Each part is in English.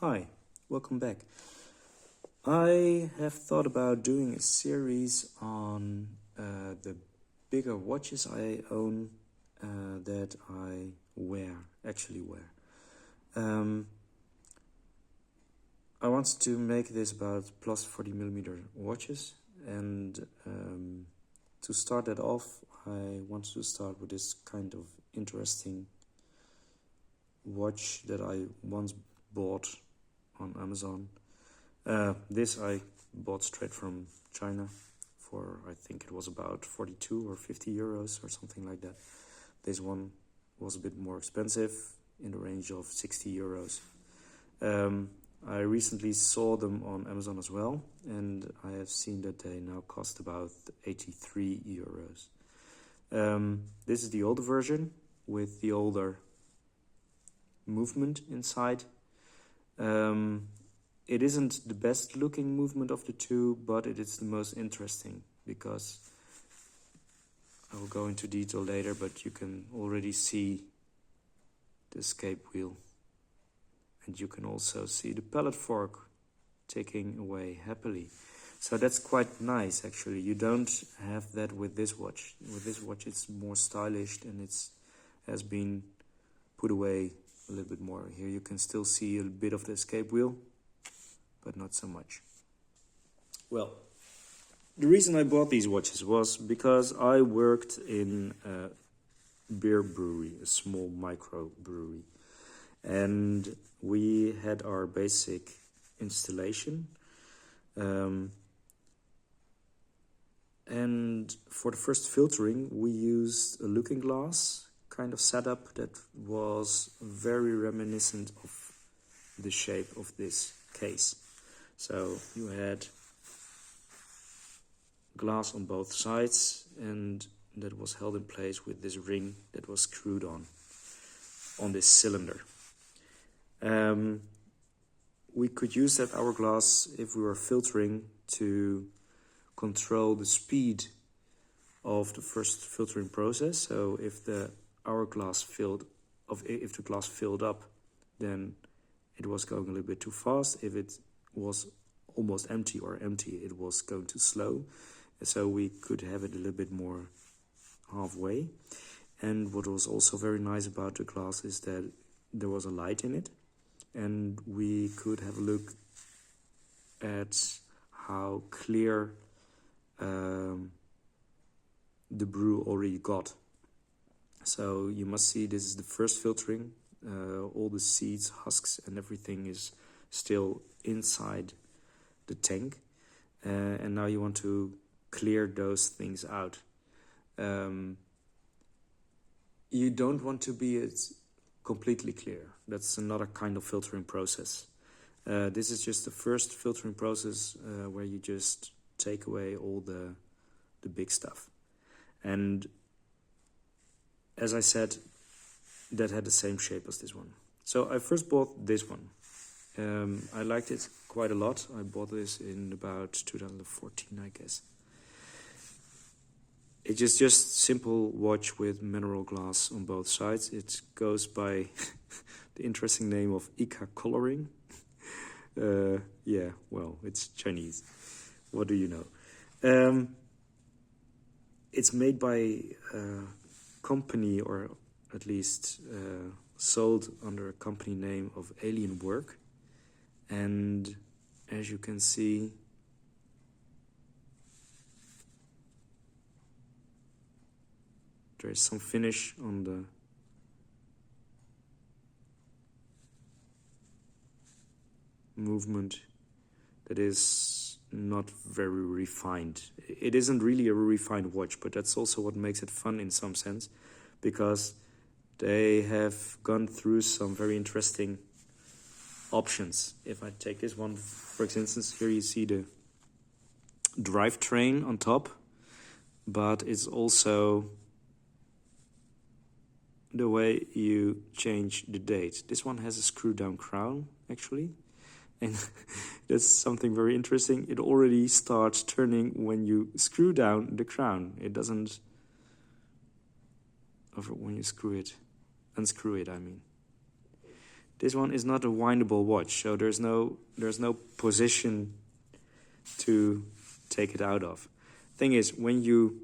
Hi, welcome back. I have thought about doing a series on the bigger watches I own that I actually wear. I wanted to make this about plus 40mm watches, and to start that off, I wanted to start with this kind of interesting watch that I once bought on Amazon. This I bought straight from China for, I think it was about 42 or 50 euros or something like that. This one was a bit more expensive, in the range of 60 euros. I recently saw them on Amazon as well, and I have seen that they now cost about 83 euros. This is the older version with the older movement inside. It isn't the best looking movement of the two, but it is the most interesting because I will go into detail later, but you can already see the escape wheel, and you can also see the pallet fork ticking away happily. So that's quite nice, actually. You don't have that with this watch. With this watch it's more stylish, and has been put away a little bit more. Here you can still see a bit of the escape wheel, but not so much. Well, the reason I bought these watches was because I worked in a beer brewery, a small micro brewery, and we had our basic installation. And for the first filtering, we used a looking glass kind of setup that was very reminiscent of the shape of this case. So you had glass on both sides, and that was held in place with this ring that was screwed on this cylinder. We could use that hourglass if we were filtering to control the speed of the first filtering process. So if the glass filled up, then it was going a little bit too fast. If it was almost empty or empty, it was going too slow. So we could have it a little bit more halfway. And what was also very nice about the glass is that there was a light in it, and we could have a look at how clear the brew already got. So you must see this is the first filtering. All the seeds, husks, and everything is still inside the tank. And now you want to clear those things out. You don't want to be completely clear. That's another kind of filtering process. This is just the first filtering process where you just take away all the big stuff. And as I said, that had the same shape as this one. So I first bought this one. I liked it quite a lot. I bought this in about 2014, I guess. It's just simple watch with mineral glass on both sides. It goes by the interesting name of Ika coloring. Yeah, well, it's Chinese. What do you know? It's made by a company, or at least sold under a company name of Alien Work. And as you can see, there is some finish on the movement that is not very refined. It isn't really a refined watch, but that's also what makes it fun in some sense, because they have gone through some very interesting options. If I take this one, for instance, here you see the drivetrain on top, but it's also the way you change the date. This one has a screw down crown, actually, and that's something very interesting. It already starts turning when you screw down the crown. It doesn't, when you unscrew it, I mean. This one is not a windable watch, so there's no position to take it out of. Thing is, when you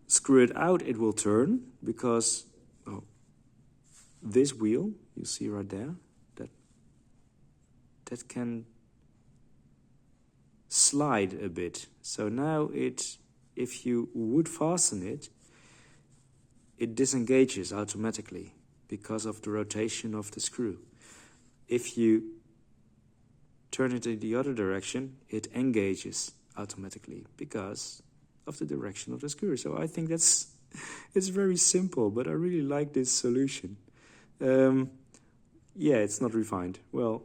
screw it out, it will turn, because this wheel, you see right there, that can slide a bit. So now if you would fasten it, it disengages automatically because of the rotation of the screw. If you turn it in the other direction, it engages automatically because of the direction of the screw. So I think it's very simple, but I really like this solution. Yeah, it's not refined. Well,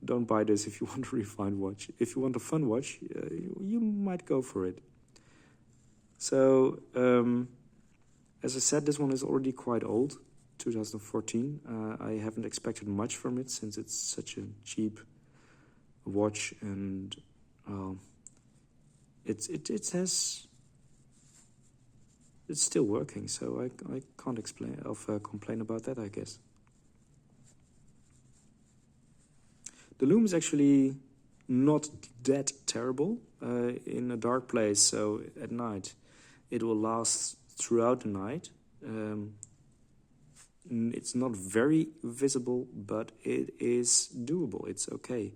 don't buy this if you want a refined watch. If you want a fun watch, you might go for it. So, as I said, this one is already quite old, 2014. I haven't expected much from it since it's such a cheap watch, and it's still working. So I can't complain about that, I guess. The loom is actually not that terrible in a dark place, so at night it will last throughout the night. It's not very visible, but it is doable. It's okay.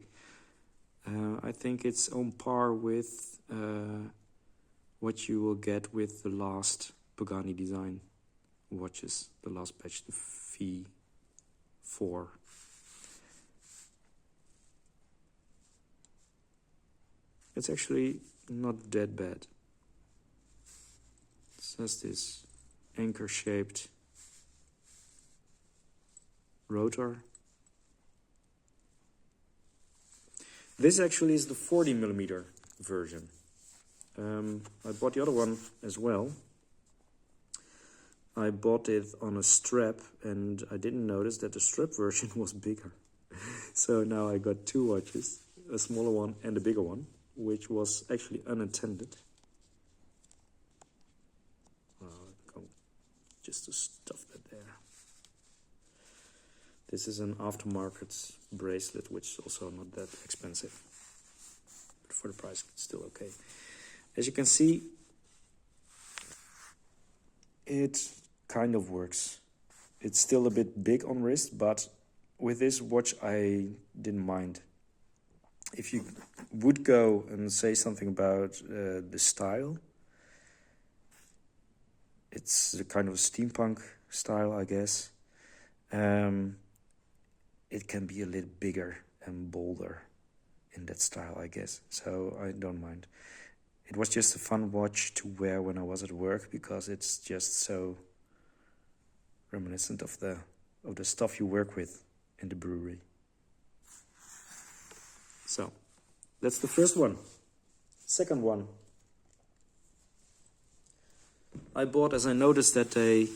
I think it's on par with what you will get with the last Pagani design watches, the last batch, the V4. It's actually not that bad. It has this anchor-shaped rotor. This actually is the 40mm version. I bought the other one as well. I bought it on a strap, and I didn't notice that the strap version was bigger. So now I got two watches, a smaller one and a bigger one, which was actually unintended. Just to stuff that there. This is an aftermarket bracelet, which is also not that expensive. But for the price, it's still okay. As you can see, it kind of works. It's still a bit big on wrist, but with this watch, I didn't mind. If you would go and say something about the style, it's a kind of a steampunk style, I guess. It can be a little bigger and bolder in that style, I guess. So I don't mind. It was just a fun watch to wear when I was at work, because it's just so reminiscent of the stuff you work with in the brewery. So that's the first one. Second one, I bought, as I noticed that they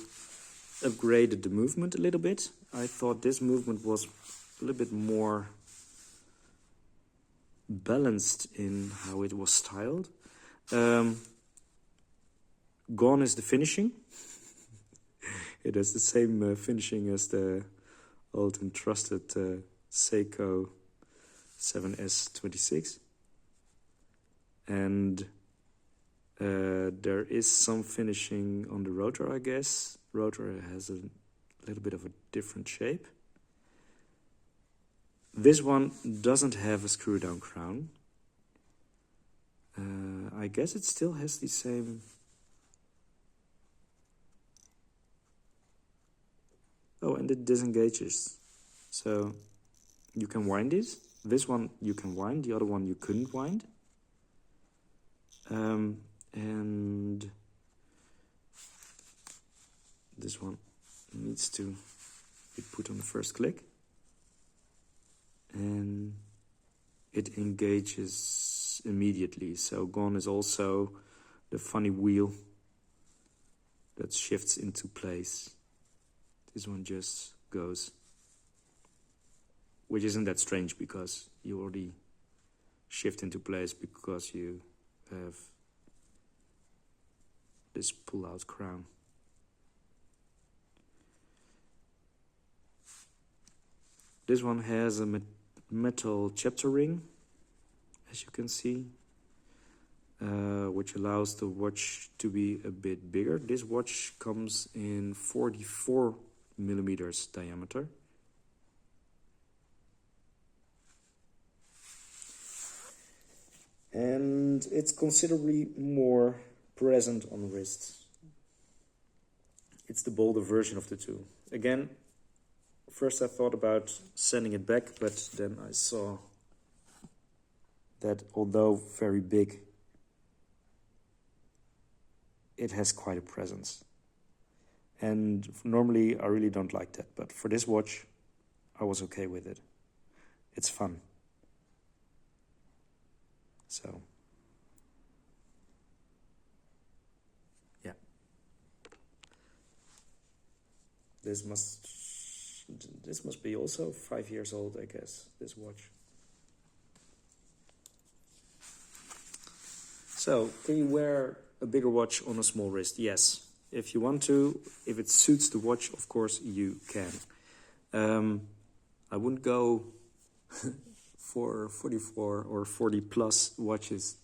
upgraded the movement a little bit. I thought this movement was a little bit more balanced in how it was styled. Gone is the finishing. It has the same finishing as the old and trusted Seiko 7S26. And there is some finishing on the rotor, I guess. Rotor has a little bit of a different shape. This one doesn't have a screw-down crown. I guess it still has the same... Oh, and it disengages. So you can wind it. This one you can wind, the other one you couldn't wind. And this one needs to be put on the first click. And it engages immediately. So gone is also the funny wheel that shifts into place. This one just goes, which isn't that strange because you already shift into place because you have this pull-out crown. This one has a metal chapter ring, as you can see, which allows the watch to be a bit bigger. This watch comes in 44 millimeters diameter. And it's considerably more present on wrists. It's the bolder version of the two. Again, first I thought about sending it back, but then I saw that although very big, it has quite a presence. And normally I really don't like that, but for this watch, I was okay with it. It's fun. So, yeah. This must be also 5 years old, I guess, this watch. So, can you wear a bigger watch on a small wrist? Yes. If you want to, if it suits the watch, of course you can. I wouldn't go for 44 or 40 plus watches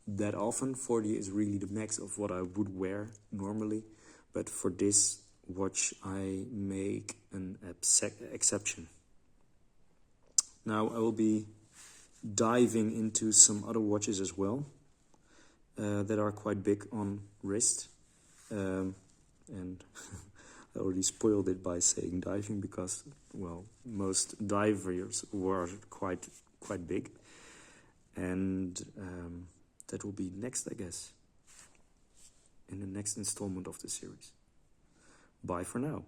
that often. 40 is really the max of what I would wear normally. But for this watch, I make an exception. Now I will be diving into some other watches as well that are quite big on wrist. And I already spoiled it by saying diving because, well, most divers were quite big. And that will be next, I guess, in the next installment of the series. Bye for now.